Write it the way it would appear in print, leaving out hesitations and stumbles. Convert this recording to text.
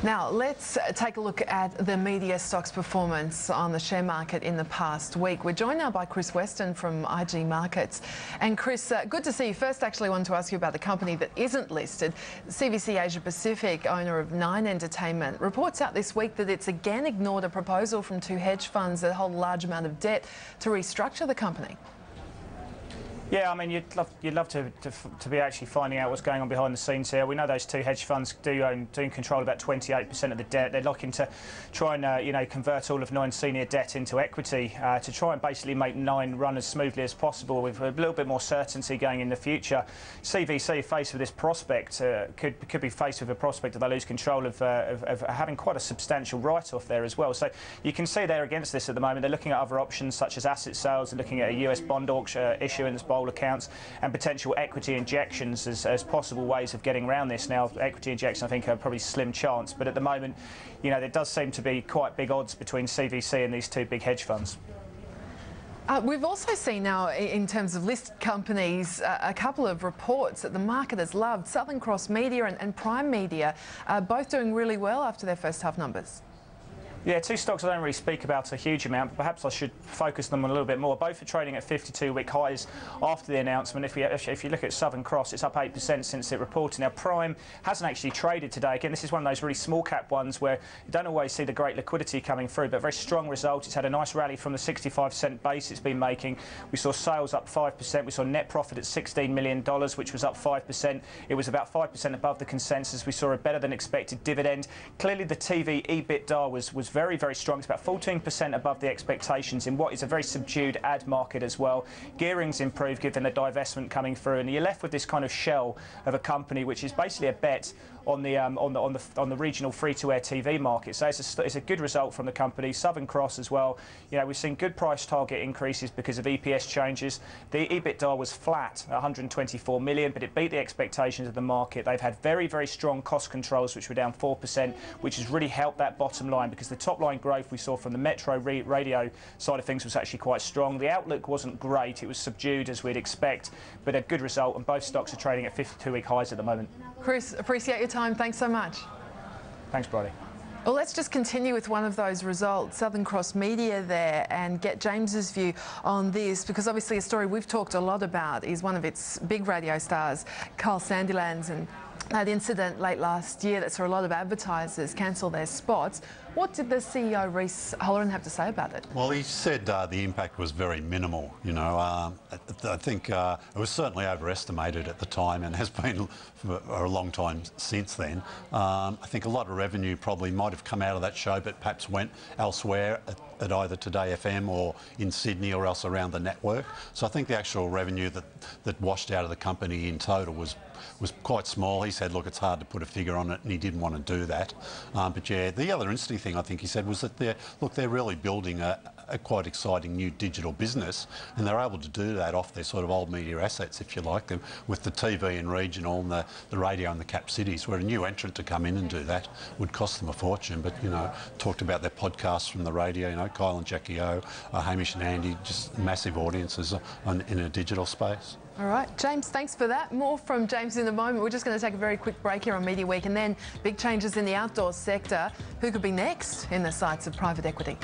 Now, let's take a look at the media stocks performance on the share market in the past week. We're joined now by Chris Weston from IG Markets. And Chris, good to see you. First, actually, I wanted to ask you about the company that isn't listed. CVC Asia Pacific, owner of Nine Entertainment, reports out this week that it's again ignored a proposal from two hedge funds that hold a large amount of debt to restructure the company. Yeah, I mean, you'd love to be actually finding out what's going on behind the scenes here. We know those two hedge funds do control about 28% of the debt. They're looking to try and convert all of Nine's senior debt into equity to try and basically make Nine run as smoothly as possible with a little bit more certainty going in the future. CVC, faced with this prospect, could be faced with a prospect that they lose control of having quite a substantial write-off there as well. So you can see they're against this at the moment. They're looking at other options such as asset sales. They're looking at a US bond auction issuance, accounts, and potential equity injections as possible ways of getting around this. Now, equity injections, I think, are probably slim chance, but at the moment, there does seem to be quite big odds between CVC and these two big hedge funds. We've also seen now, in terms of listed companies, a couple of reports that the market has loved. Southern Cross Media and Prime Media both doing really well after their first half numbers. Yeah, two stocks I don't really speak about a huge amount, but perhaps I should focus them on a little bit more. Both are trading at 52-week highs after the announcement. If you look at Southern Cross, it's up 8% since it reported. Now, Prime hasn't actually traded today. Again, this is one of those really small cap ones where you don't always see the great liquidity coming through, but very strong result. It's had a nice rally from the 65-cent base it's been making. We saw sales up 5%. We saw net profit at $16 million, which was up 5%. It was about 5% above the consensus. We saw a better than expected dividend. Clearly, the TV EBITDA was very, very strong. It's about 14% above the expectations in what is a very subdued ad market as well. Gearing's improved given the divestment coming through, and you're left with this kind of shell of a company which is basically a bet on the regional free-to-air TV market. So it's a good result from the company. Southern Cross as well. We've seen good price target increases because of EPS changes. The EBITDA was flat, 124 million, but it beat the expectations of the market. They've had very, very strong cost controls, which were down 4%, which has really helped that bottom line because the top line growth we saw from the metro radio side of things was actually quite strong. The outlook wasn't great. It was subdued as we'd expect, but a good result, and both stocks are trading at 52-week highs at the moment. Chris, appreciate your time. Thanks so much. Thanks, Bridie. Well, let's just continue with one of those results, Southern Cross Media there, and get James's view on this, because obviously a story we've talked a lot about is one of its big radio stars, Carl Sandilands, and that incident late last year that saw a lot of advertisers cancel their spots. What did the CEO, Reece Holleran, have to say about it? Well, he said the impact was very minimal. I think it was certainly overestimated at the time and has been for a long time since then. I think a lot of revenue probably might have come out of that show, but perhaps went elsewhere at either Today FM or in Sydney or else around the network. So I think the actual revenue that washed out of the company in total was quite small. He said, look, it's hard to put a figure on it, and he didn't want to do that. But yeah, the other interesting thing I think he said was that they're really building a quite exciting new digital business, and they're able to do that off their sort of old media assets, if you like, them with the TV and regional and the radio and the cap cities, where a new entrant to come in and do that would cost them a fortune. But talked about their podcasts from the radio, Kyle and Jackie O, Hamish and Andy, just massive audiences in a digital space. All right, James, thanks for that. More from James in a moment. We're just going to take a very quick break here on Mediaweek, and then big changes in the outdoor sector. Who could be next in the sights of private equity?